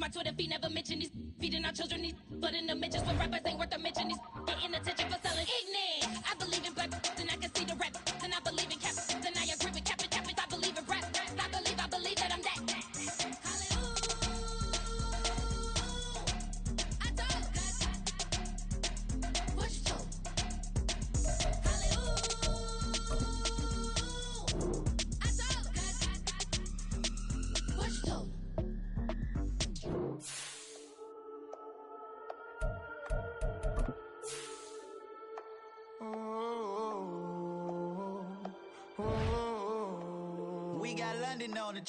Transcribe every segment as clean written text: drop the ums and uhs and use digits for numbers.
my Twitter feed never mention these feeding our children these, but in the mentions when rappers ain't worth a mention these getting attention for selling ignorant. I believe in black, then I can see the rap, then I believe in cap, then I agree with cap, I believe in rap, I believe that I'm that.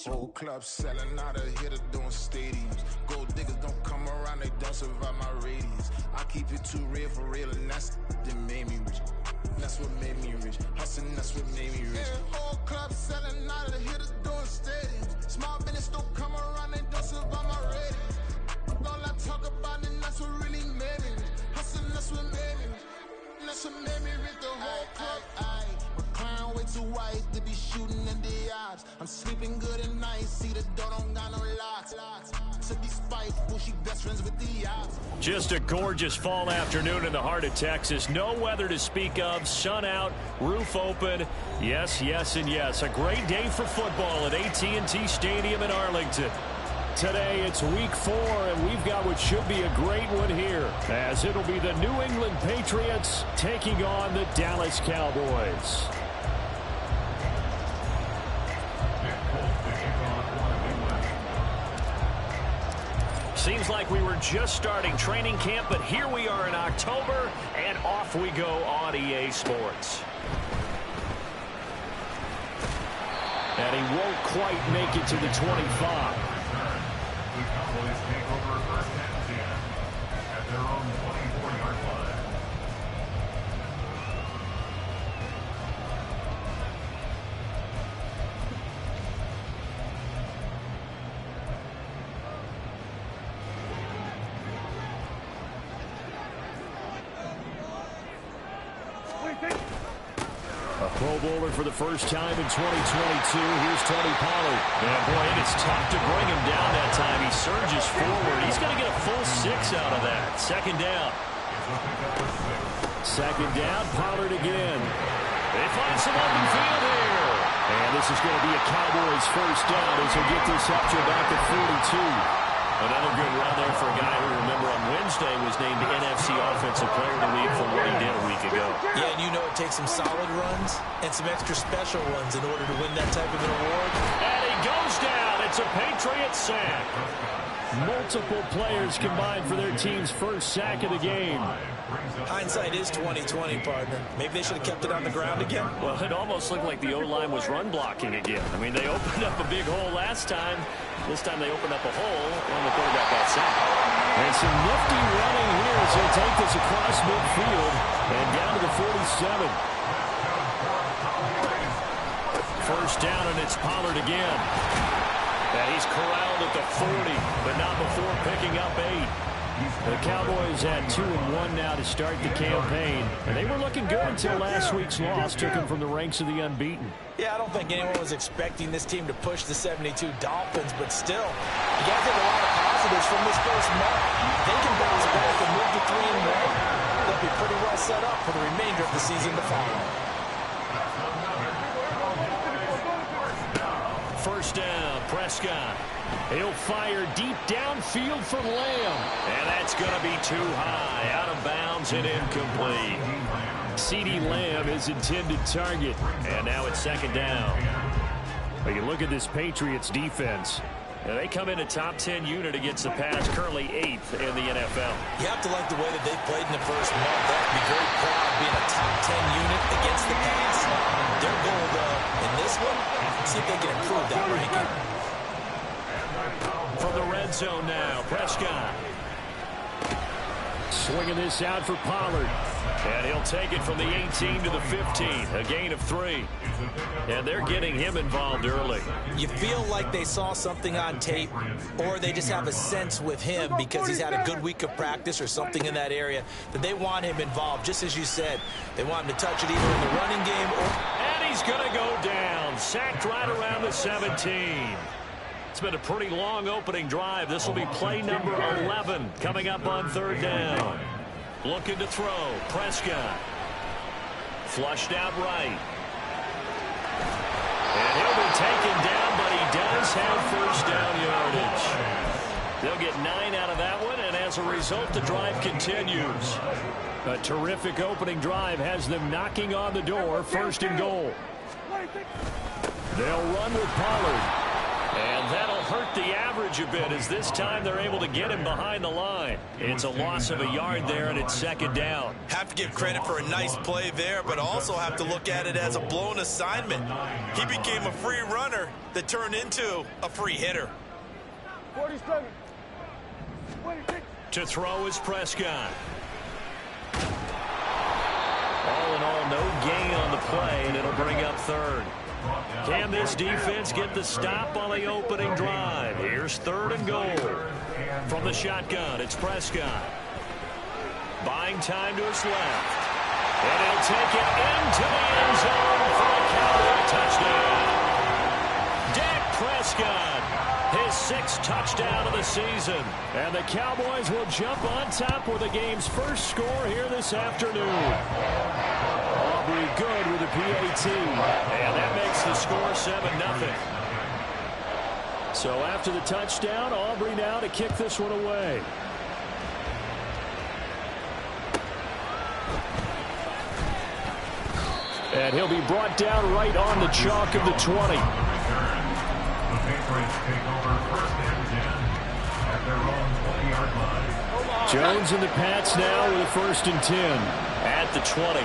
Whole club selling out of hitter doing stadiums. Gold diggers don't come around, they don't survive my radius. I keep it too real for real, and that's that made me rich. That's what made me rich. Hustling, that's what made me rich. Yeah, whole club selling out of hitters doing stadiums. Small business don't come around, they don't survive my radius. All I talk about, and that's what really made me rich. Hustling, that's what made me rich. That's what made me rich. The whole club. Clown way too white to be shooting in the eyes. I'm sleeping good at night, see the door don't got no locks. So despite who she best friends with the odds. Just a gorgeous fall afternoon in the heart of Texas. No weather to speak of, sun out, roof open. Yes, yes, and yes. A great day for football at AT&T Stadium in Arlington. Today it's week 4, and we've got what should be a great one here, as it'll be the New England Patriots taking on the Dallas Cowboys. Seems like we were just starting training camp, but here we are in October, and off we go on EA Sports. And he won't quite make it to the 25. The Cowboys take over first and 10 at their own 24-yard line. A Pro Bowler for the first time in 2022. Here's Tony Pollard. Yeah, boy, and it's tough to bring him down that time. He surges forward. He's going to get a full 6 out of that. Second down. Second down, Pollard again. They find some open field here. And this is going to be a Cowboys first down as they get this up to about the 42. Another good run there for a guy who, remember, on Wednesday was named NFC Offensive Player of the Week for what he did a week ago. Yeah, and you know it takes some solid runs and some extra special ones in order to win that type of an award. And he goes down. It's a Patriots sack. Multiple players combined for their team's first sack of the game. Hindsight is 20/20, partner. Maybe they should have kept it on the ground again. Well, it almost looked like the O-line was run blocking again. I mean, they opened up a big hole last time. This time they opened up a hole when the quarterback got sacked. And some nifty running here as they take this across midfield and down to the 47. First down, and it's Pollard again. And he's corralled at the 40, but not before picking up 8. The Cowboys at 2-1 now to start the campaign. And they were looking good until last week's loss took them from the ranks of the unbeaten. Yeah, I don't think anyone was expecting this team to push the 72 Dolphins, but still, you got to take a lot of positives from this first month. They can bounce back and move to 3-1. They'll be pretty well set up for the remainder of the season to follow. First down, Prescott. He'll fire deep downfield for Lamb. And that's going to be too high. Out of bounds and incomplete. CeeDee Lamb is intended target. And now it's second down. But you look at this Patriots defense. They come in a top 10 unit against the pass, currently 8th in the NFL. You have to like the way that they played in the first month. They have to be very proud of being a top 10 unit against the pass. Their goal, though, in this one, see if they can improve that ranking. From the red zone now, Prescott. Swinging this out for Pollard. And he'll take it from the 18 to the 15. A gain of 3. And they're getting him involved early. You feel like they saw something on tape, or they just have a sense with him because he's had a good week of practice or something in that area that they want him involved. Just as you said, they want him to touch it either in the running game or... And he's going to go down. Sacked right around the 17. It's been a pretty long opening drive. This will be play number 11 coming up on third down. Looking to throw. Prescott. Flushed out right. And he'll be taken down, but he does have first down yardage. They'll get 9 out of that one, and as a result, the drive continues. A terrific opening drive has them knocking on the door, first and goal. They'll run with Pollard. And that'll hurt the average a bit as this time they're able to get him behind the line. It's a loss of a yard there, and it's second down. Have to give credit for a nice play there, but also have to look at it as a blown assignment. He became a free runner that turned into a free hitter. 47. To throw is Prescott. All in all, no gain on the play, and it'll bring up third. Can this defense get the stop on the opening drive? Here's third and goal. From the shotgun, it's Prescott. Buying time to his left. And he'll take it into the end zone for a Cowboy touchdown. Dak Prescott, his 6th touchdown of the season. And the Cowboys will jump on top with the game's first score here this afternoon. Aubrey good with a PAT. And that makes the score 7-0. So after the touchdown, Aubrey now to kick this one away. And he'll be brought down right on the chalk of the 20. The Patriots take over first and 10 at their own 20-yard line. Jones and the Pats now with a first and 10 at the 20.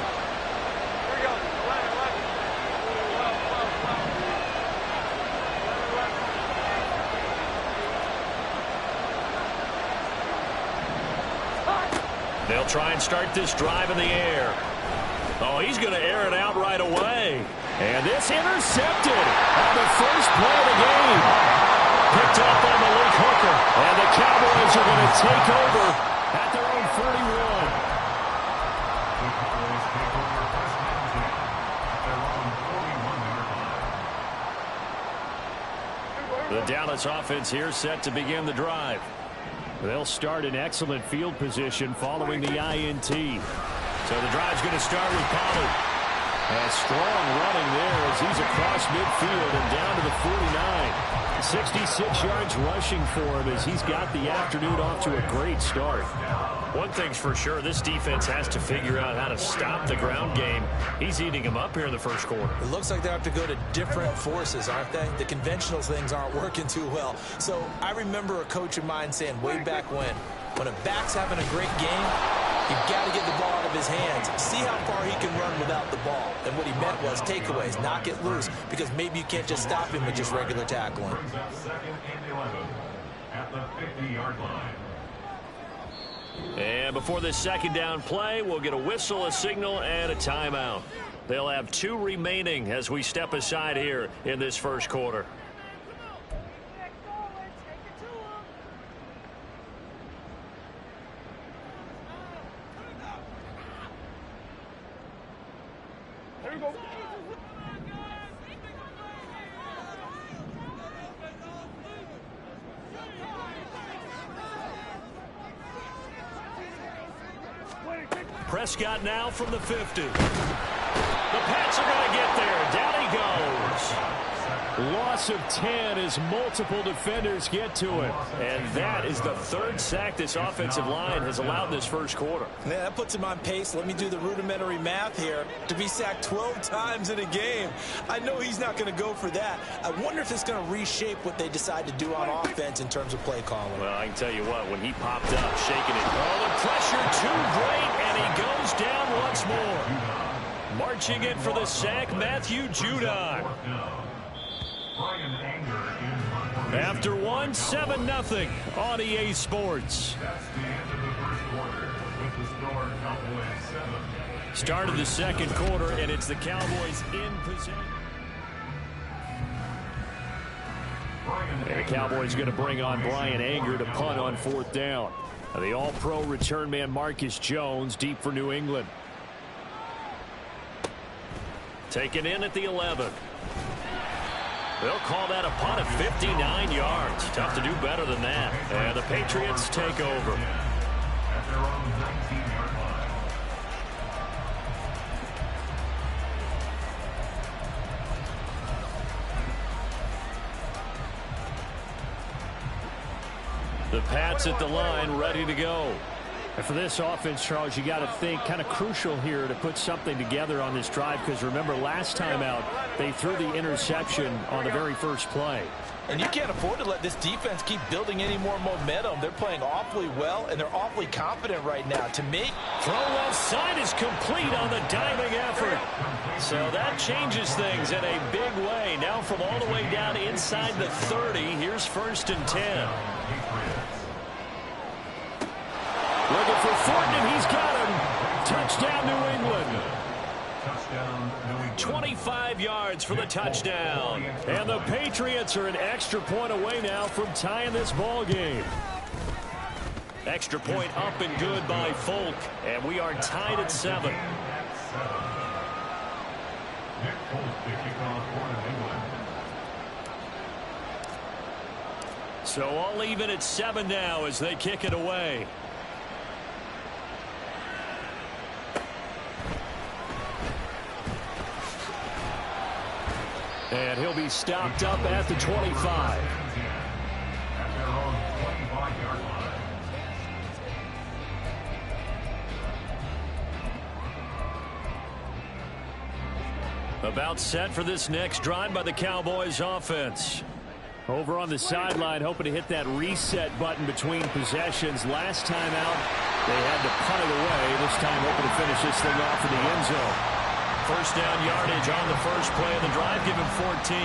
They'll try and start this drive in the air. Oh, he's going to air it out right away. And this intercepted on the first play of the game. Picked up by Malik Hooker. And the Cowboys are going to take over at their own 41. The Dallas offense here set to begin the drive. They'll start in excellent field position following the INT. So the drive's going to start with Pollard. A strong running there as he's across midfield and down to the 49. 66 yards rushing for him as he's got the afternoon off to a great start. One thing's for sure, this defense has to figure out how to stop the ground game. He's eating them up here in the first quarter. It looks like they have to go to different forces, aren't they? The conventional things aren't working too well. So I remember a coach of mine saying way back when a back's having a great game, you've got to get the ball out of his hands. See how far he can run without the ball. And what he meant was takeaways, knock it loose, because maybe you can't just stop him with just regular tackling. Second and 11 at the 50-yard line. And before this second down play, we'll get a whistle, a signal, and a timeout. They'll have 2 remaining as we step aside here in this first quarter. Prescott now from the 50. The Pats are going to get there. Down he goes. Loss of 10 as multiple defenders get to him. And that is the 3rd sack this offensive line has allowed this first quarter. Yeah, that puts him on pace. Let me do the rudimentary math here. To be sacked 12 times in a game, I know he's not going to go for that. I wonder if it's going to reshape what they decide to do on offense in terms of play calling. Well, I can tell you what, when he popped up, shaking it. Oh, the pressure too great, and he goes down once more. Marching in for the sack, Matthew Judon. After 7-0 on EA Sports. That's the end of the first quarter with the score Cowboys 7. Start of the second quarter, and it's the Cowboys in possession. And the Cowboys going to bring on Brian Anger to punt on 4th down. The All-Pro return man Marcus Jones deep for New England. Taken in at the 11. They'll call that a punt of 59 yards. Tough to do better than that. And the Patriots take over. At their own 19-yard line. The Pats at the line, ready to go. And for this offense, Charles, you got to think kind of crucial here to put something together on this drive, because remember last time out they threw the interception on the very first play. And you can't afford to let this defense keep building any more momentum. They're playing awfully well, and they're awfully confident right now. To me, throw left side is complete on the diving effort. So that changes things in a big way. Now from all the way down inside the 30, here's 1st and 10. Looking for Thornton, and he's got him. Touchdown, New England. 25 yards for the touchdown. And the Patriots are an extra point away now from tying this ball game. Extra point up and good by Folk. And we are tied at 7. So all even at 7 now as they kick it away. And he'll be stopped up at the 25. About set for this next drive by the Cowboys offense. Over on the sideline, hoping to hit that reset button between possessions. Last time out, they had to punt it away. This time hoping to finish this thing off in the end zone. First down yardage on the first play of the drive, give him 14.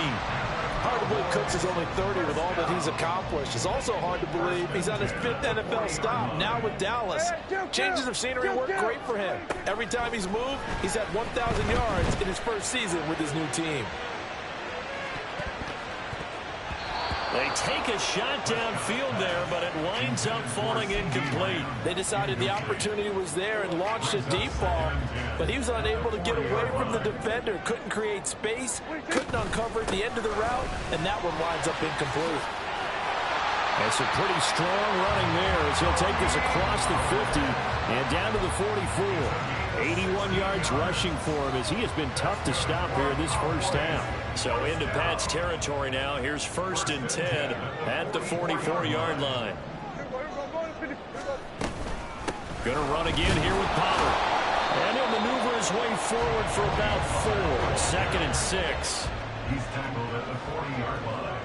Hard to believe Cooks is only 30 with all that he's accomplished. It's also hard to believe he's on his 5th NFL stop, now with Dallas. Changes of scenery work great for him. Every time he's moved, he's had 1,000 yards in his first season with his new team. They take a shot downfield there, but it winds up falling incomplete. They decided the opportunity was there and launched a deep ball, but he was unable to get away from the defender. Couldn't create space, couldn't uncover at the end of the route, and that one winds up incomplete. That's a pretty strong running there as he'll take this across the 50 and down to the 44. 81 yards rushing for him as he has been tough to stop here this first half. So into Pat's territory now. Here's 1st and 10 at the 44-yard line. Gonna run again here with Pollard. And he'll maneuver his way forward for about 4. 2nd and 6. He's tackled at the 40-yard line.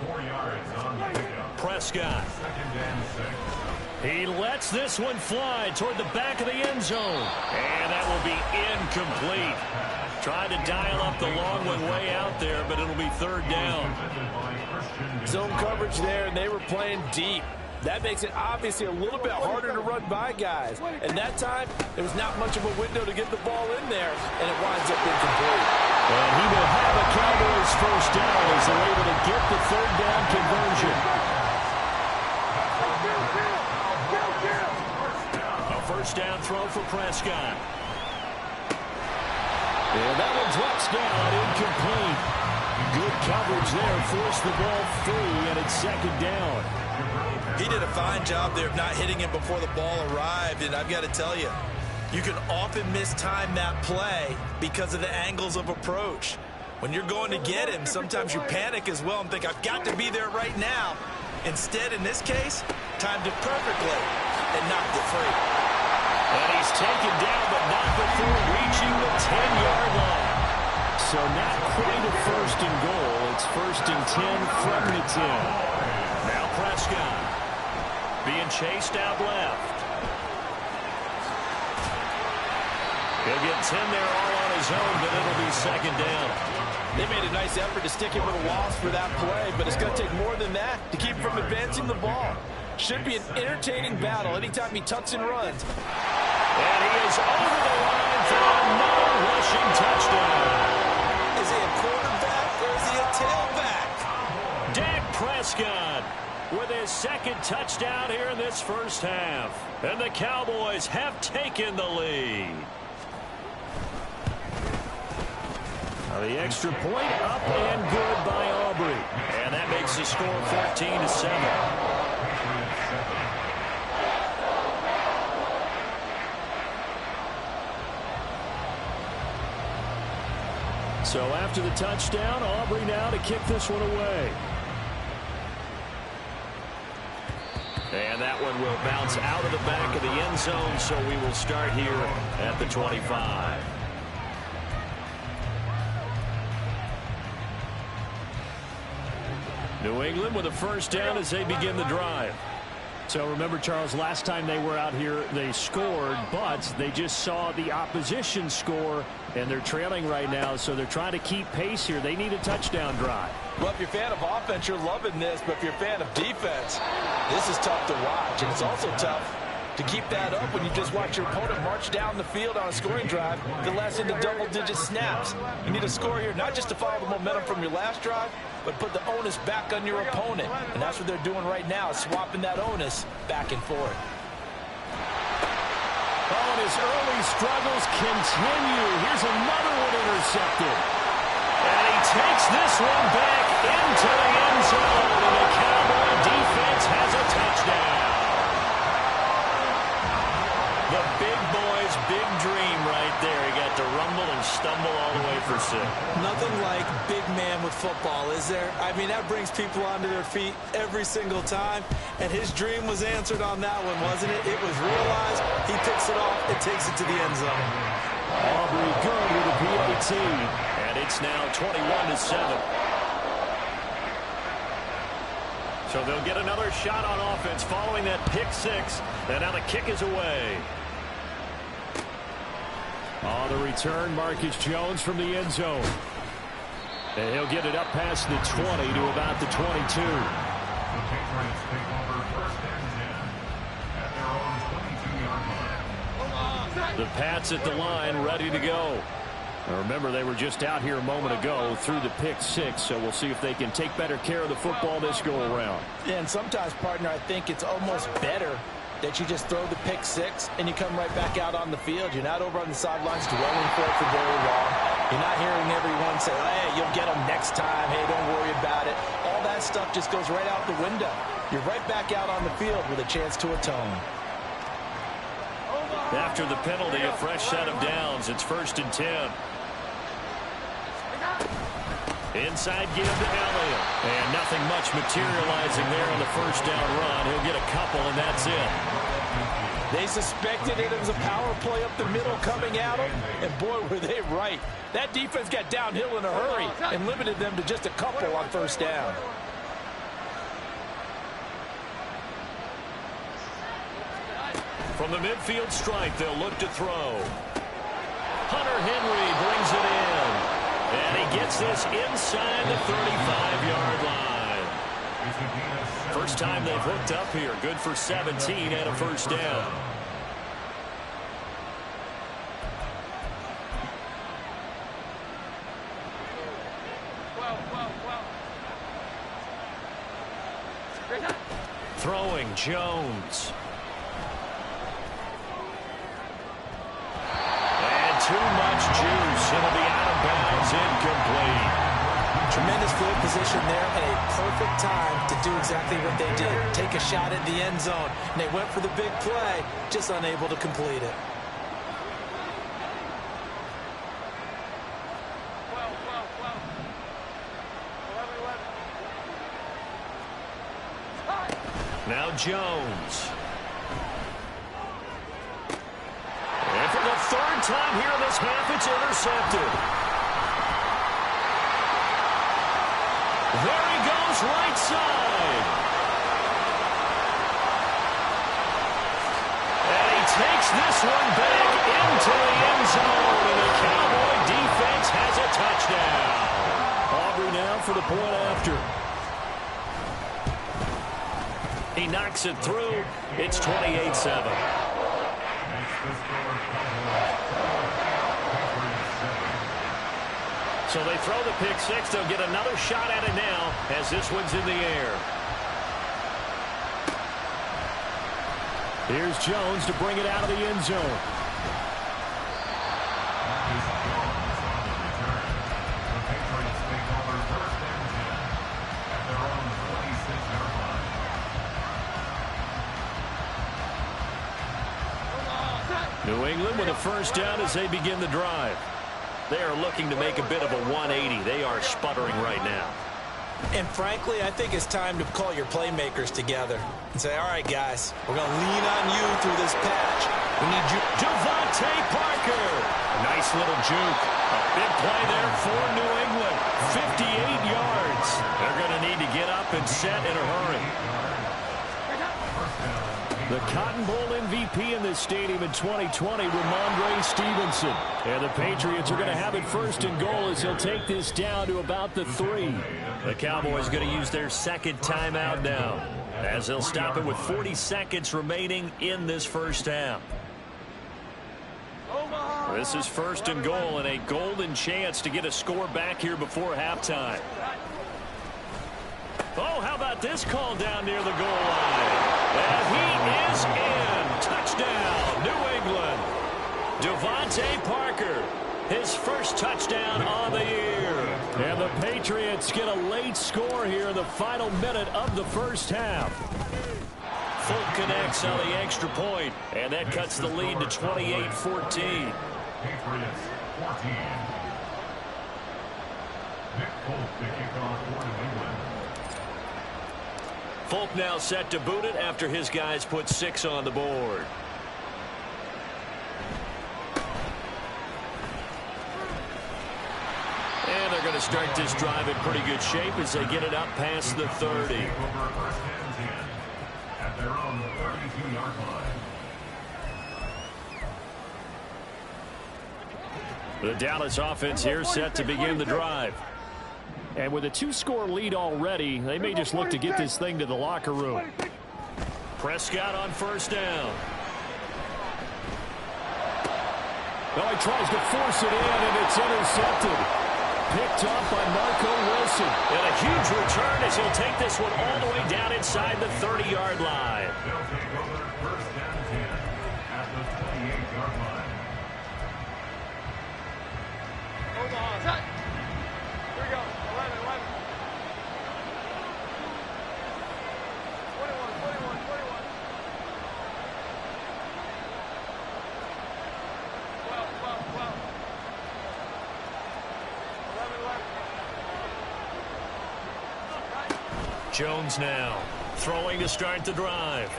4 yards on the pickup. Prescott. 2nd and 6. He lets this one fly toward the back of the end zone. And that will be incomplete. Tried to dial up the long one way out there, but it'll be 3rd down. Zone coverage there, and they were playing deep. That makes it obviously a little bit harder to run by guys. And that time, there was not much of a window to get the ball in there, and it winds up incomplete. And he will have a Cowboys first down as they're able to get the 3rd down conversion. A first down throw for Prescott. And that one drops down, incomplete. Good coverage there, forced the ball free, and it's 2nd down. He did a fine job there of not hitting it before the ball arrived, and I've got to tell you, you can often mistime that play because of the angles of approach. When you're going to get him, sometimes you panic as well and think, I've got to be there right now. Instead, in this case, timed it perfectly and knocked it free. And he's taken down, but not before reaching the 10-yard line. So not quite a 1st and goal. It's 1st and 10 from the 10. Now Prescott being chased out left. He'll get 10 there all on his own, but it'll be 2nd down. They made a nice effort to stick him with a loss for that play, but it's going to take more than that to keep him from advancing the ball. Should be an entertaining battle anytime he tucks and runs. And he is over the line for another rushing touchdown. Is he a quarterback or is he a tailback? Dak Prescott with his 2nd touchdown here in this first half. And the Cowboys have taken the lead. The extra point up and good by Aubrey. And that makes the score 14-7. So after the touchdown, Aubrey now to kick this one away. And that one will bounce out of the back of the end zone, so we will start here at the 25. New England with a first down as they begin the drive. So remember, Charles, last time they were out here, they scored, but they just saw the opposition score, and they're trailing right now, so they're trying to keep pace here. They need a touchdown drive. Well, if you're a fan of offense, you're loving this, but if you're a fan of defense, this is tough to watch, and it's also tough to keep that up when you just watch your opponent march down the field on a scoring drive to last into double-digit snaps. You need a score here, not just to follow the momentum from your last drive, but put the onus back on your opponent. And that's what they're doing right now, swapping that onus back and forth. Oh, and his early struggles continue. Here's another one intercepted. And he takes this one back into the end zone. And the Cowboy defense has a touchdown. The big boy's big dream right there. He got to rumble and stumble all the way for 6. Nothing like big man with football, is there? I mean, that brings people onto their feet every single time. And his dream was answered on that one, wasn't it? It was realized. He picks it off and takes it to the end zone. Aubrey good with a PAT. And it's now 21-7. So they'll get another shot on offense following that pick 6. And now the kick is away. On the return, Marcus Jones from the end zone. And he'll get it up past the 20 to about the 22. The Patriots take over first and 10 at their own 22-yard line. The Pats at the line, ready to go. Now remember, they were just out here a moment ago through the pick 6, so we'll see if they can take better care of the football this go-around. Yeah, and sometimes, partner, I think it's almost better that you just throw the pick 6 and you come right back out on the field. You're not over on the sidelines dwelling for it for very long. You're not hearing everyone say, hey, you'll get them next time. Hey, don't worry about it. All that stuff just goes right out the window. You're right back out on the field with a chance to atone. After the penalty, a fresh set of downs. It's 1st and 10. Inside give to Elliott. And nothing much materializing there on the first down run. He'll get a couple, and that's it. They suspected it was a power play up the middle coming at them, and boy, were they right. That defense got downhill in a hurry and limited them to just a couple on first down. From the midfield stripe, they'll look to throw. Hunter Henry brings it in. And he gets this inside the 35-yard line. First time they've hooked up here. Good for 17 and a first down. Throwing Jones. Too much juice. It'll be out of bounds, incomplete. Tremendous field position there and a perfect time to do exactly what they did. Take a shot at the end zone. And they went for the big play, just unable to complete it. Now Jones. Third time here in this half, it's intercepted. There he goes, right side. And he takes this one back into the end zone, and the Cowboy defense has a touchdown. Aubrey now for the point after. He knocks it through. It's 28-7. So they throw the pick 6. They'll get another shot at it now as this one's in the air. Here's Jones to bring it out of the end zone. New England with a first down as they begin the drive. They are looking to make a bit of a 180. They are sputtering right now. And frankly, I think it's time to call your playmakers together and say, all right, guys, we're going to lean on you through this patch. We need you. Devontae Parker. Nice little juke. A big play there for New England. 58 yards. They're going to need to get up and set in a hurry. The Cotton Bowl MVP in this stadium in 2020, Ramondre Stevenson. And the Patriots are going to have it first and goal as he'll take this down to about the 3. The Cowboys going to use their second timeout now as they'll stop it with 40 seconds remaining in this first half. This is first and goal and a golden chance to get a score back here before halftime. Oh, how about this call down near the goal line? And he is in. Touchdown, New England. Devontae Parker, his first touchdown on the year. And the Patriots get a late score here in the final minute of the first half. Folk connects on the extra point, and that cuts the lead to 28-14. Patriots 14. Nick Folk to kick off for New England. Folk now set to boot it after his guys put 6 on the board. And they're going to start this drive in pretty good shape as they get it up past the 30. At their own 32-yard line. The Dallas offense here set to begin the drive. And with a 2-score lead already, they may just look to get this thing to the locker room. Prescott on first down. Well, he tries to force it in, and it's intercepted. Picked off by Marco Wilson. And a huge return as he'll take this one all the way down inside the 30-yard line. They'll take over first and 10 at the 28-yard line. Omaha. Here we go. 11. 21. 12. 11. Jones now throwing to start the drive.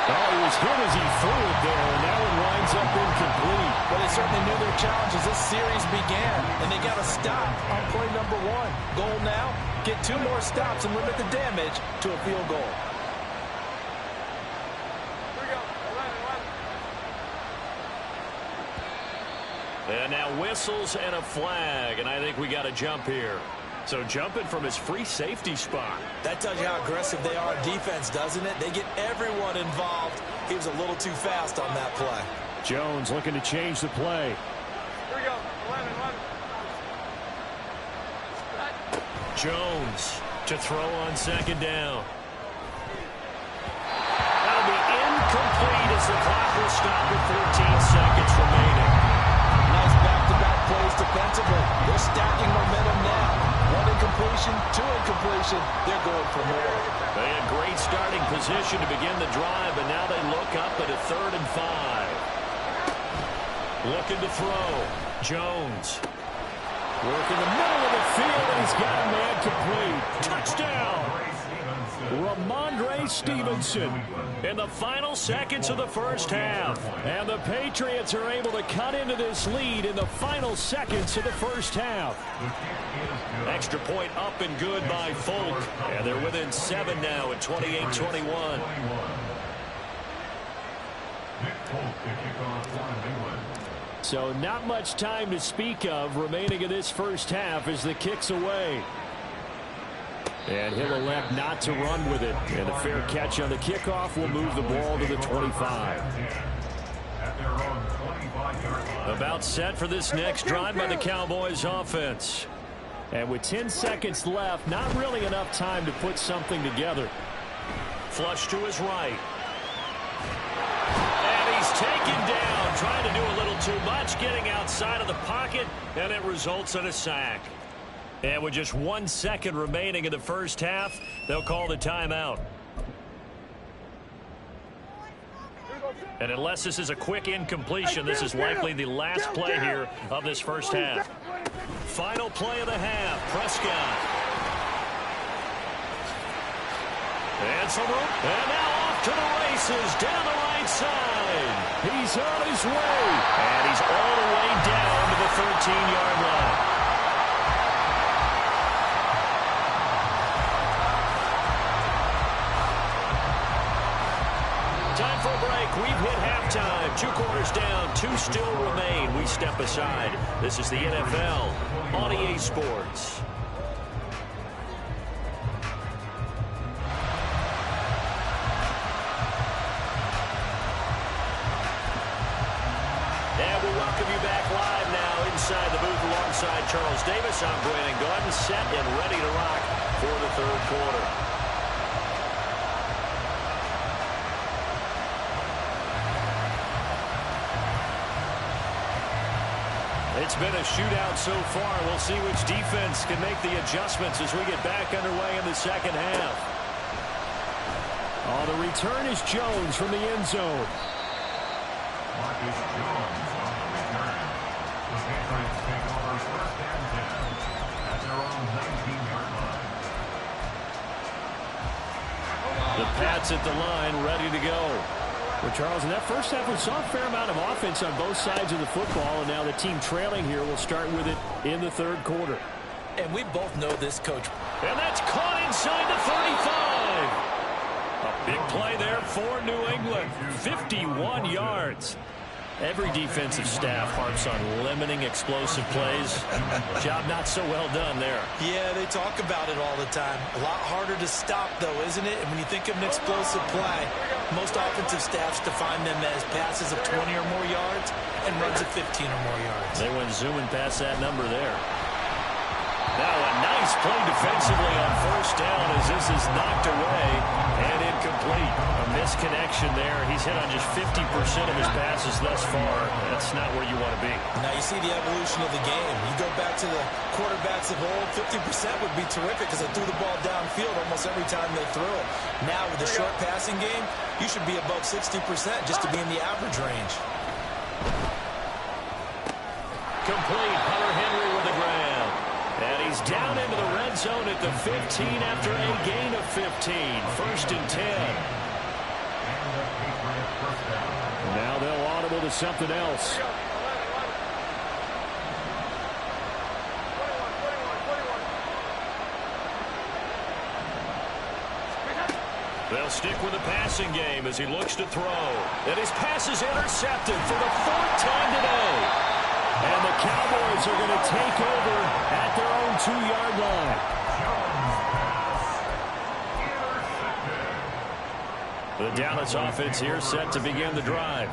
Oh, he was hit as he threw it there, and that one winds up incomplete. But they certainly knew their challenge as this series began, and they got to stop on play number 1. Goal now, get 2 more stops and limit the damage to a field goal. Here we go. 11. And now whistles and a flag, and I think we got a jump here. So jumping from his free safety spot. That tells you how aggressive they are on defense, doesn't it? They get everyone involved. He was a little too fast on that play. Jones looking to change the play. Here we go. 11. Jones to throw on second down. That'll be incomplete as the clock will stop with 14 seconds remaining. Nice back-to-back plays defensively. They're stacking momentum now. 1 incompletion, 2 incompletion. They're going for more. They had great starting position to begin the drive, but now they look up at a 3rd and 5. Looking to throw. Jones. Work in the middle of the field, and he's got a man complete. Touchdown! Ramondre Stevenson in the final seconds of the first half. And the Patriots are able to cut into this lead in the final seconds of the first half. Extra point up and good by Folk. And they're within 7 now at 28-21. So not much time to speak of remaining in this first half as the kick's away. And he'll elect not to run with it. And a fair catch on the kickoff will move the ball to the 25. About set for this next drive by the Cowboys offense. And with 10 seconds left, not really enough time to put something together. Flush to his right. And he's taken down, trying to do a little too much, getting outside of the pocket, and it results in a sack. And with just 1 second remaining in the first half, they'll call the timeout. And unless this is a quick incompletion, this is likely the last play here of this first half. Final play of the half, Prescott. And some room. And now off to the races, down the right side. He's on his way. And he's all the way down to the 13-yard line. Time for a break. We've hit halftime. 2 quarters down. 2 still remain. We step aside. This is the NFL on EA Sports. And we welcome you back live now inside the booth alongside Charles Davis. I'm Brandon Gordon, set and ready to rock for the third quarter. It's been a shootout so far. We'll see which defense can make the adjustments as we get back underway in the second half. Oh, the return is Jones from the end zone. Marcus Jones on the return. The Patriots take over first and 10 at their own 19-yard line. The Pats at the line, ready to go. Well, Charles, in that first half, we saw a fair amount of offense on both sides of the football, and now the team trailing here will start with it in the third quarter. And we both know this, Coach. And that's caught inside the 35. A big play there for New England. 51 yards. Every defensive staff harps on limiting explosive plays. Job not so well done there. Yeah, they talk about it all the time. A lot harder to stop, though, isn't it? And when you think of an explosive play, most offensive staffs define them as passes of 20 or more yards and runs of 15 or more yards. They went zooming past that number there. Now a nice play defensively on first down as this is knocked away and incomplete. A misconnection there. He's hit on just 50% of his passes thus far. That's not where you want to be. Now you see the evolution of the game. You go back to the quarterbacks of old, 50% would be terrific because they threw the ball downfield almost every time they threw it. Now with the short passing game, you should be above 60% just to be in the average range. Complete. Hunter Henry with the grab. And he's down into the red zone at the 15 after a gain of 15. First and 10. Now they'll audible to something else. They'll stick with the passing game as he looks to throw. And his pass is intercepted for the 4th time today. And the Cowboys are going to take over at their own 2-yard line. The Dallas offense here set to begin the drive.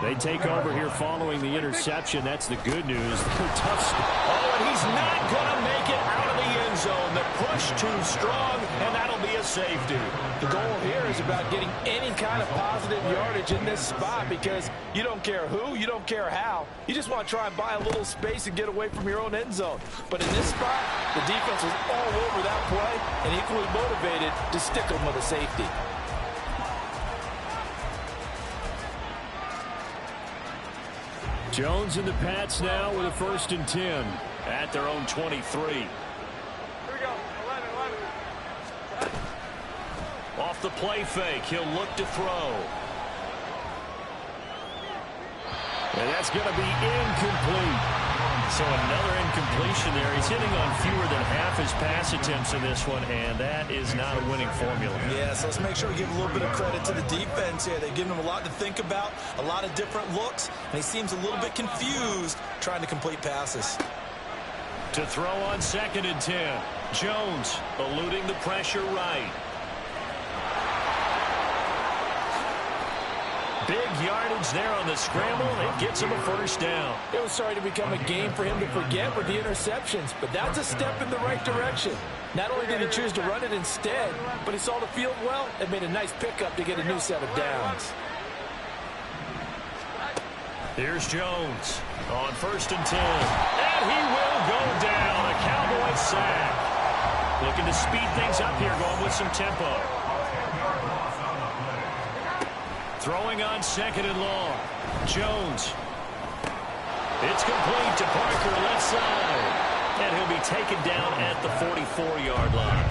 They take over here following the interception. That's the good news. Tough. Oh, and he's not going to make it out of the end zone. The push too strong, and that'll be a safety. The goal here is about getting any kind of positive yardage in this spot because you don't care who, you don't care how. You just want to try and buy a little space and get away from your own end zone. But in this spot, the defense was all over that play and equally motivated to stick them with a safety. Jones and the Pats now with a 1st and 10 at their own 23. Here we go. 11. Off the play fake, he'll look to throw. And that's going to be incomplete. So another incompletion there. He's hitting on fewer than half his pass attempts in this one, and that is not a winning formula. Yeah, so let's make sure we give a little bit of credit to the defense here. They've given him a lot to think about, a lot of different looks, and he seems a little bit confused trying to complete passes. To throw on 2nd and 10. Jones eluding the pressure right. Big yardage there on the scramble. It gets him a 1st down. It was starting to become a game for him to forget with the interceptions, but that's a step in the right direction. Not only did he choose to run it instead, but he saw the field well and made a nice pickup to get a new set of downs. Here's Jones on 1st and 10. And he will go down. A Cowboy sack. Looking to speed things up here, going with some tempo. Throwing on second and long. Jones. It's complete to Parker, left side. And he'll be taken down at the 44-yard line.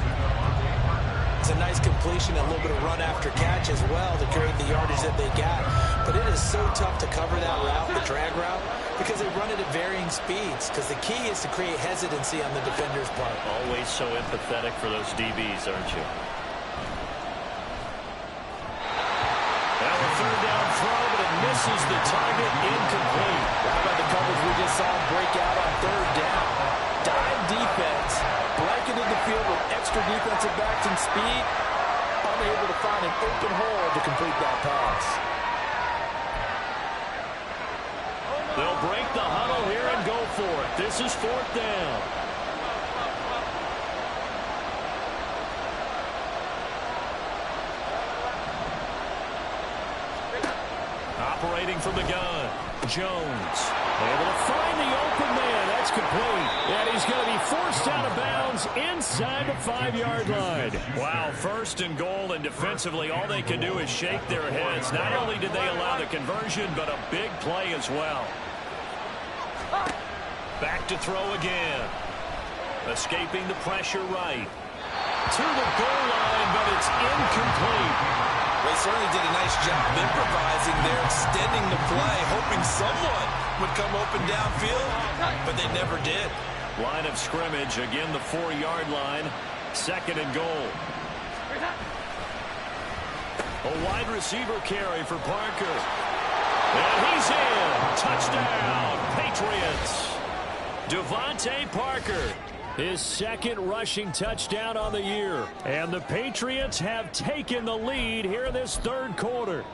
It's a nice completion, a little bit of run after catch as well to create the yardage that they got. But it is so tough to cover that route, the drag route, because they run it at varying speeds. Because the key is to create hesitancy on the defender's part. Always so empathetic for those DBs, aren't you? Now a third down throw, but it misses the target, incomplete. How about the coverage we just saw break out on third down? Dive defense, blanketed the field with extra defensive backs and speed, unable to find an open hole to complete that pass. They'll break the huddle here and go for it. This is fourth down. Operating from the gun, Jones. Able to find the open man. That's complete. And he's going to be forced out of bounds inside the 5-yard line. Wow, first and goal, and defensively all they can do is shake their heads. Not only did they allow the conversion, but a big play as well. Back to throw again. Escaping the pressure right. To the goal line, but it's incomplete. They certainly did a nice job improvising there, extending the play, hoping someone would come open downfield, but they never did. Line of scrimmage, again the 4-yard line, second and goal. A wide receiver carry for Parker. And he's in. Touchdown, Patriots. Devontae Parker. His second rushing touchdown on the year. And the Patriots have taken the lead here in this third quarter.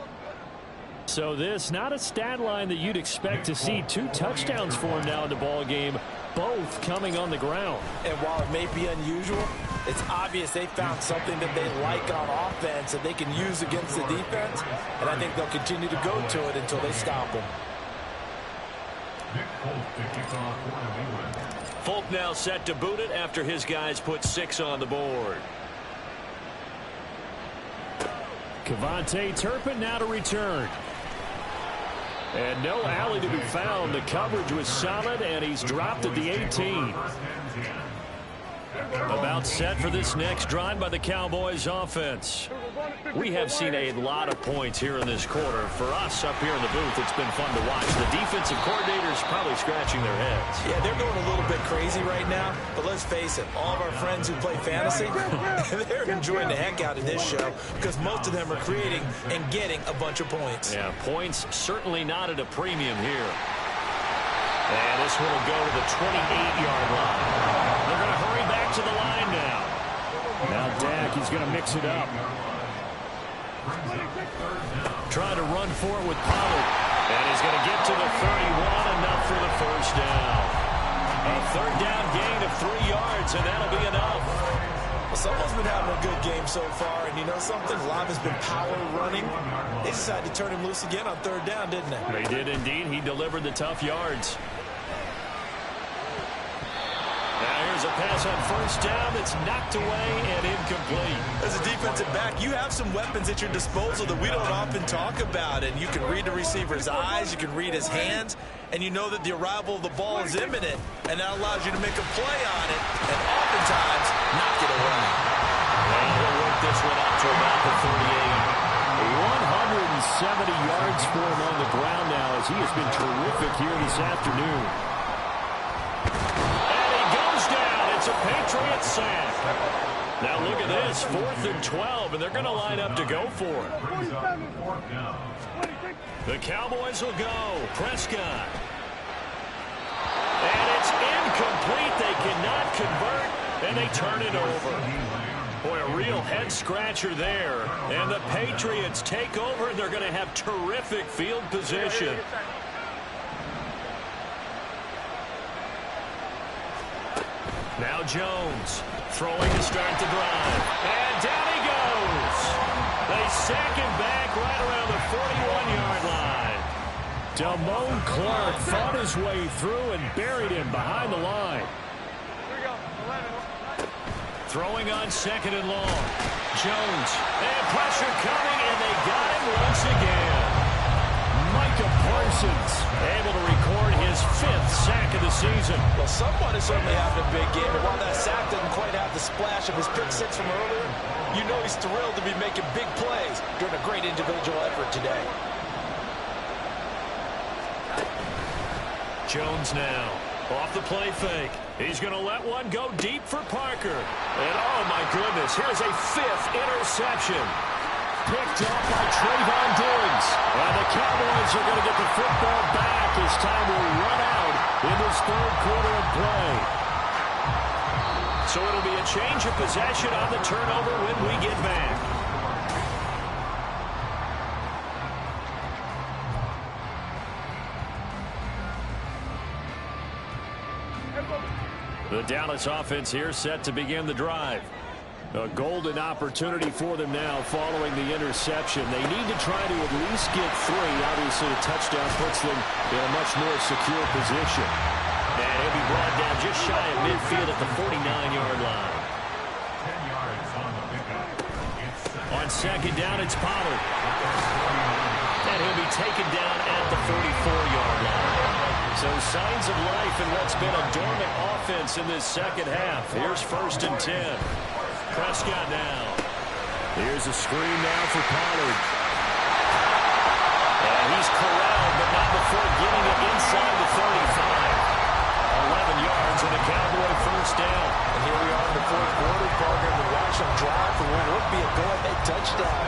So this, not a stat line that you'd expect to see. 2 touchdowns for him now in the ball game, both coming on the ground. And while it may be unusual, it's obvious they found something that they like on offense that they can use against the defense. And I think they'll continue to go to it until they stop them. Folk now set to boot it after his guys put 6 on the board. Kevontae Turpin now to return. And no alley to be found. The coverage was solid, and he's dropped at the 18. About set for this next drive by the Cowboys offense. We have seen a lot of points here in this quarter. For us up here in the booth, it's been fun to watch. The defensive coordinators probably scratching their heads. Yeah, they're going a little bit crazy right now, but let's face it, all of our friends who play fantasy, they're enjoying the heck out of this show because most of them are creating and getting a bunch of points. Yeah, points certainly not at a premium here. And this one will go to the 28-yard line. They're going to hurry back to the line now. Now Dak, he's going to mix it up. Trying to run for it with Pollard. And he's going to get to the 31, enough for the first down. A third down gain of 3 yards, and that'll be enough. Well, someone's been having a good game so far, and you know something? A lot has been power running. They decided to turn him loose again on third down, didn't they? They did indeed. He delivered the tough yards. Now here's a pass on first down that's knocked away and incomplete. As a defensive back, you have some weapons at your disposal that we don't often talk about. And you can read the receiver's eyes, you can read his hands, and you know that the arrival of the ball is imminent. And that allows you to make a play on it and oftentimes knock it away. And he'll work this one out to about the 38. 170 yards for him on the ground now as he has been terrific here this afternoon. It's a Patriot sack. Now look at this, 4th and 12, and they're going to line up to go for it. The Cowboys will go. Prescott. And it's incomplete. They cannot convert, and they turn it over. Boy, a real head-scratcher there. And the Patriots take over, and they're going to have terrific field position. Now Jones throwing to start the drive. And down he goes. They sack him back right around the 41-yard line. Damone Clark fought his way through and buried him behind the line. Throwing on second and long. Jones. And pressure coming, and they got him once again. of the season. Well, someone is certainly having a big game, and while that sack doesn't quite have the splash of his pick six from earlier, you know he's thrilled to be making big plays during a great individual effort today. Jones now, off the play fake. He's going to let one go deep for Parker. And, oh, my goodness, here's a 5th interception. Picked up by Trayvon Diggs. And the Cowboys are going to get the football back as time will run out in this 3rd quarter of play. So it'll be a change of possession on the turnover when we get back. The Dallas offense here set to begin the drive. A golden opportunity for them now following the interception. They need to try to at least get 3. Obviously, a touchdown puts them in a much more secure position. And he'll be brought down just shy of midfield at the 49-yard line. 10 yards on the pickup. On 2nd down, it's Pollard. And he'll be taken down at the 44-yard line. So signs of life in what's been a dormant offense in this 2nd half. Here's 1st and 10. Prescott now. Here's a screen now for Pollard. And he's corralled, but not before getting it inside the 35. 11 yards and a Cowboy 1st down. And here we are in the 4th quarter, Parker, and we watch them drive for what would be a go-ahead touchdown.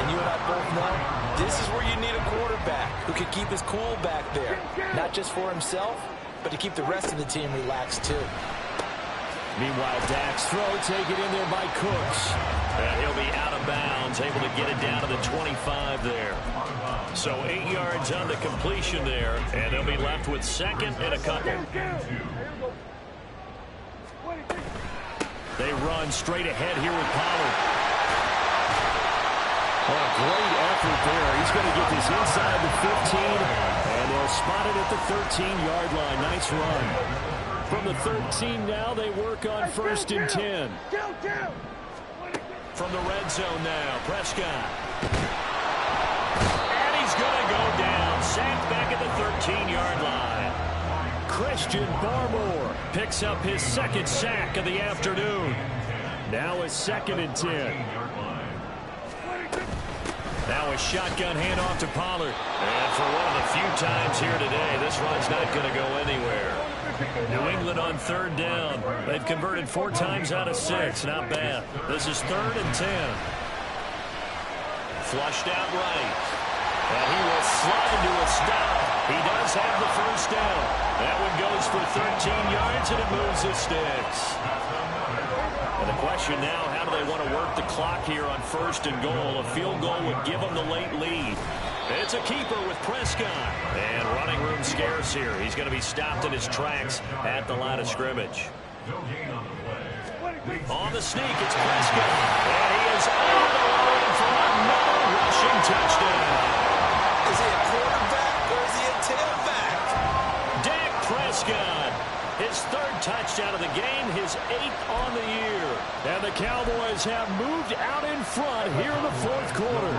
And you and I both know this is where you need a quarterback who can keep his cool back there. Not just for himself, but to keep the rest of the team relaxed too. Meanwhile, Dak's throw taken in there by Cooks. And he'll be out of bounds, able to get it down to the 25 there. So 8 yards on the completion there, and they'll be left with 2nd and a couple. They run straight ahead here with Pollard. Oh, a great effort there. He's going to get this inside the 15, and they'll spot it at the 13-yard line. Nice run. From the 13 now, they work on 1st and 10. From the red zone now, Prescott. And he's going to go down. Sacked back at the 13-yard line. Christian Barmore picks up his 2nd sack of the afternoon. Now a 2nd and 10. Now a shotgun handoff to Pollard. And for one of the few times here today, this run's not going to go anywhere. New England on 3rd down. They've converted 4 times out of 6. Not bad. This is 3rd and 10. Flushed out right. And he will slide to a stop. He does have the 1st down. That one goes for 13 yards, and it moves the sticks. And the question now, how do they want to work the clock here on 1st and goal? A field goal would give them the late lead. It's a keeper with Prescott. And running room scarce here. He's going to be stopped in his tracks at the line of scrimmage. On the sneak, it's Prescott. And he is on the line for another rushing touchdown. Is he a quarterback or is he a tailback? Dak Prescott, his 3rd touchdown of the game, his 8th on the year. And the Cowboys have moved out in front here in the 4th quarter.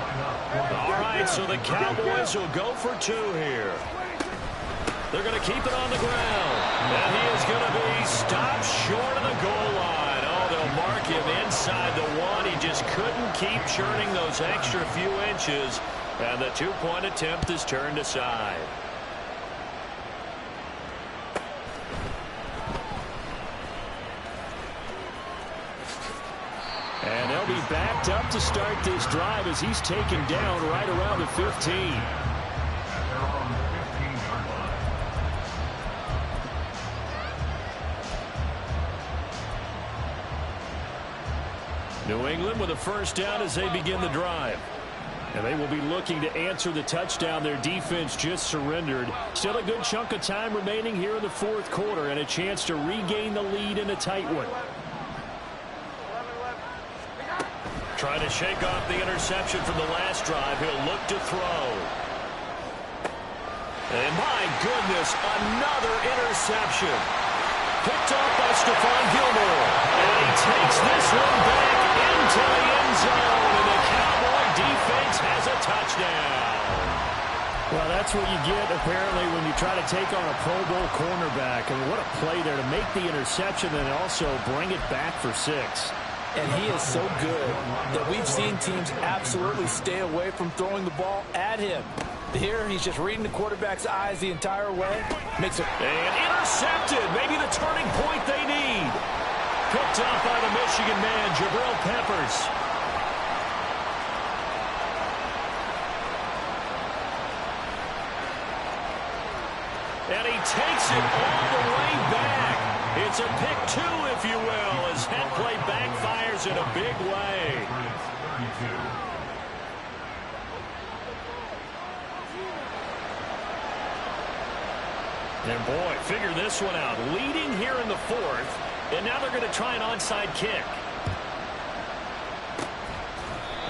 All right, so the Cowboys will go for 2 here. They're going to keep it on the ground. And he is going to be stopped short of the goal line. Oh, they'll mark him inside the 1. He just couldn't keep churning those extra few inches. And the 2-point attempt is turned aside. And they'll be backed up to start this drive as he's taken down right around the 15. New England with a 1st down as they begin the drive. And they will be looking to answer the touchdown their defense just surrendered. Still a good chunk of time remaining here in the 4th quarter and a chance to regain the lead in a tight one. Trying to shake off the interception from the last drive. He'll look to throw. And my goodness, another interception. Picked off by Stephon Gilmore. And he takes this one back into the end zone. And the Cowboy defense has a touchdown. Well, that's what you get, apparently, when you try to take on a Pro Bowl cornerback. I mean, what a play there to make the interception and also bring it back for 6. And he is so good that we've seen teams absolutely stay away from throwing the ball at him. Here, he's just reading the quarterback's eyes the entire way. Makes it. And intercepted. Maybe the turning point they need. Picked up by the Michigan man, Jabril Peppers. And he takes it all the way back. It's a pick 2, if you will, as that play backfires in a big way. And boy, figure this one out. Leading here in the 4th, and now they're going to try an onside kick.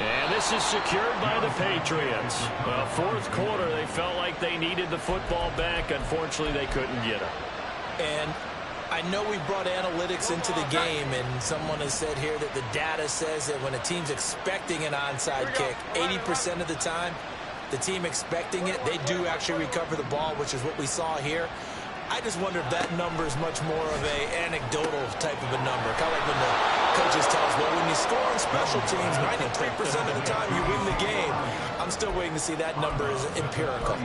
And this is secured by the Patriots. Well, 4th quarter, they felt like they needed the football back. Unfortunately, they couldn't get it. And I know we brought analytics into the game, and someone has said here that the data says that when a team's expecting an onside kick, 80% of the time, the team expecting it, they do actually recover the ball, which is what we saw here. I just wonder if that number is much more of a anecdotal type of a number. Kind of like when the coaches tell us, well, when you score on special teams, 93% of the time you win the game. I'm still waiting to see that number is empirical.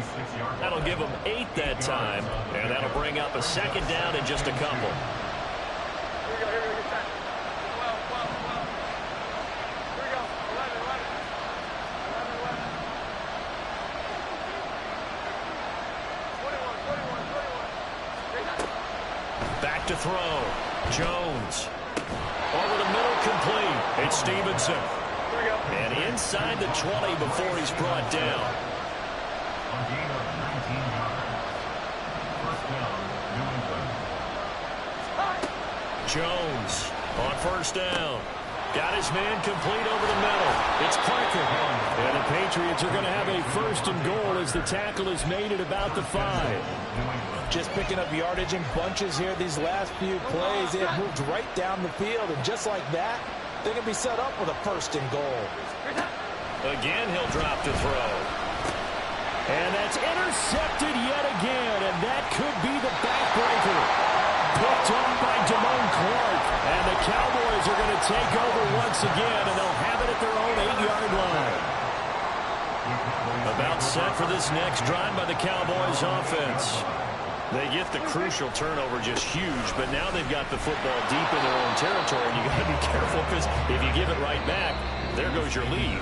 That'll give them 8 that time, and that'll bring up a 2nd down in just a couple. Here we go, get that. 12. Here we go, 11. 21. Back to throw. Jones. Over the middle, complete. It's Stevenson. Here we go. And inside the 20 before he's brought down. On gain of 19 yards. First down, New England. Jones on 1st down. Got his man complete over the middle. It's Parker. And the Patriots are going to have a 1st and goal as the tackle is made at about the 5. Just picking up yardage in bunches here these last few plays. They have moved right down the field, and just like that, they can be set up with a 1st and goal. Again, he'll drop to throw. And that's intercepted yet again, and that could be the backbreaker. Picked up by Damone Clark, and the Cowboys are going to take over once again, and they'll have it at their own 8-yard line. About set for this next drive by the Cowboys offense. They get the crucial turnover, just huge, but now they've got the football deep in their own territory, and you got to be careful because if you give it right back, there goes your lead.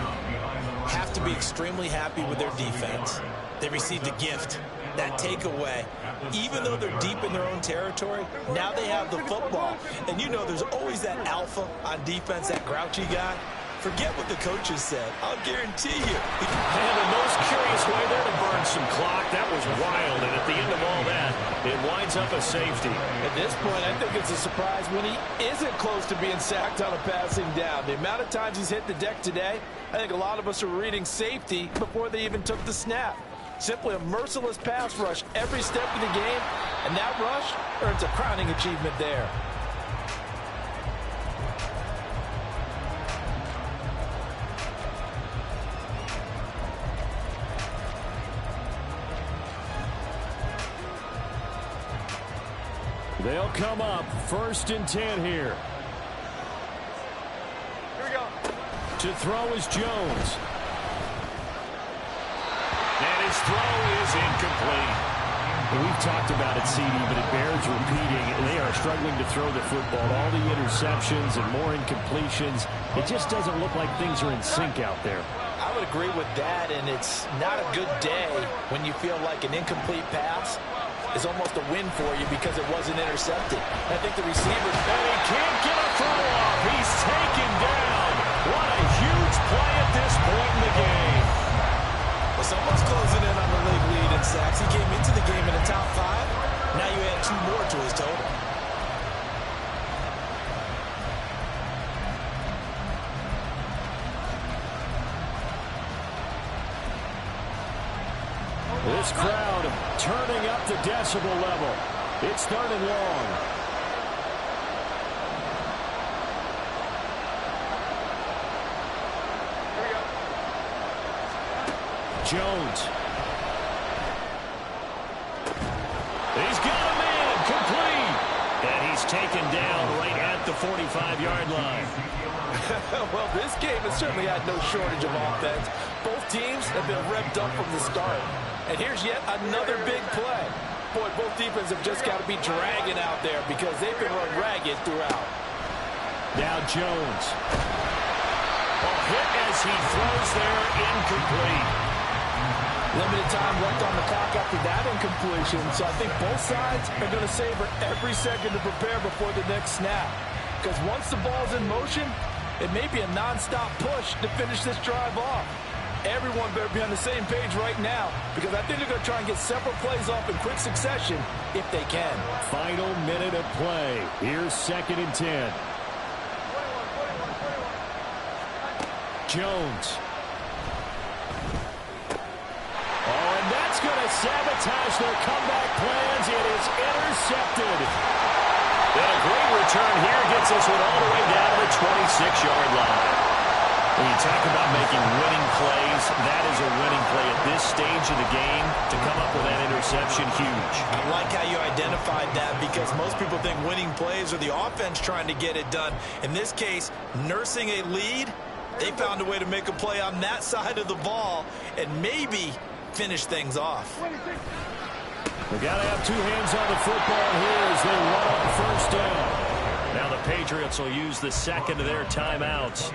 Have to be extremely happy with their defense. They received a gift, that takeaway. Even though they're deep in their own territory, now they have the football. And you know there's always that alpha on defense, that grouchy guy. Forget what the coaches said. I'll guarantee you. And the most curious way there to burn some clock. That was wild, and at the end of all that, it winds up a safety. At this point, I think it's a surprise when he isn't close to being sacked on a passing down. The amount of times he's hit the deck today, I think a lot of us are reading safety before they even took the snap. Simply a merciless pass rush every step of the game, and that rush earns a crowning achievement there. They'll come up 1st and 10 here. Here we go. To throw is Jones. And his throw is incomplete. We've talked about it, CD, but it bears repeating. They are struggling to throw the football. All the interceptions and more incompletions. It just doesn't look like things are in sync out there. I would agree with that, and it's not a good day when you feel like an incomplete pass is almost a win for you because it wasn't intercepted. I think the receiver... And he can't get a throw off. He's taken down. What a huge play at this point in the game. Well, someone's closing in on the league lead in sacks. He came into the game in the top 5. Now you add 2 more to his total. This crowd turning up the decibel level. It's 3rd and long. Here we go. Jones. taken down right at the 45-yard line. Well, this game has certainly had no shortage of offense. Both teams have been revved up from the start. And here's yet another big play. Boy, both defenses have just got to be dragging out there because they've been run ragged throughout. Now Jones. Ball hit as he throws there, incomplete. Limited time left on the clock after that incompletion, so I think both sides are going to savor every second to prepare before the next snap. Because once the ball's in motion, it may be a non-stop push to finish this drive off. Everyone better be on the same page right now because I think they're going to try and get several plays off in quick succession if they can. Final minute of play. Here's 2nd and 10. Jones. Oh, and that's going to sabotage their comeback plans. It is intercepted. And a great return here gets this one all the way down to the 26-yard line. When you talk about making winning plays, that is a winning play at this stage of the game. To come up with that interception, huge. I like how you identified that because most people think winning plays are the offense trying to get it done. In this case, nursing a lead, they found a way to make a play on that side of the ball and maybe finish things off. We've got to have two hands on the football here as they run on 1st down. Now the Patriots will use the second of their timeouts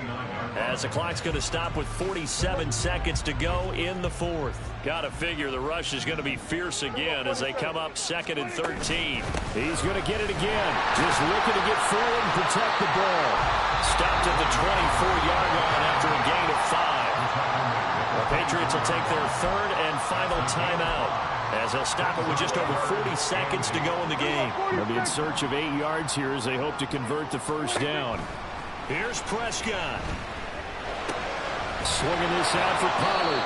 as the clock's going to stop with 47 seconds to go in the 4th. Got to figure the rush is going to be fierce again as they come up 2nd and 13. He's going to get it again. Just looking to get forward and protect the ball. Stopped at the 24-yard line after a gain of 5. The Patriots will take their 3rd and final timeout as they'll stop it with just over 40 seconds to go in the game. They'll be in search of 8 yards here as they hope to convert the 1st down. Here's Prescott. Swinging this out for Pollard.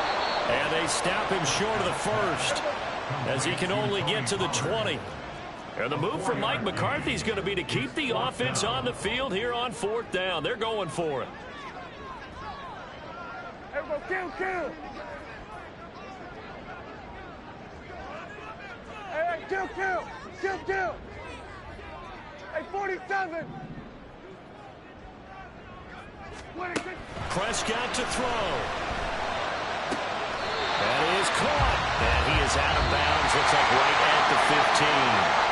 And they stop him short of the 1st as he can only get to the 20. And the move from Mike McCarthy is going to be to keep the offense on the field here on 4th down. They're going for it. Kill. Hey, kill. Hey, 47. Prescott to throw. That is caught. And he is out of bounds. Looks like right at the 15.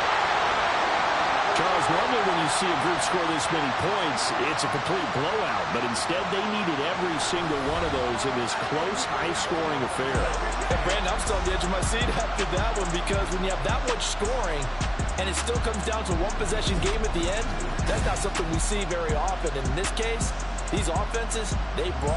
Charles, normally when you see a group score this many points, it's a complete blowout. But instead, they needed every single one of those in this close, high-scoring affair. Hey, Brandon, I'm still on the edge of my seat after that one because when you have that much scoring and it still comes down to one possession game at the end, that's not something we see very often. And in this case, these offenses, they brought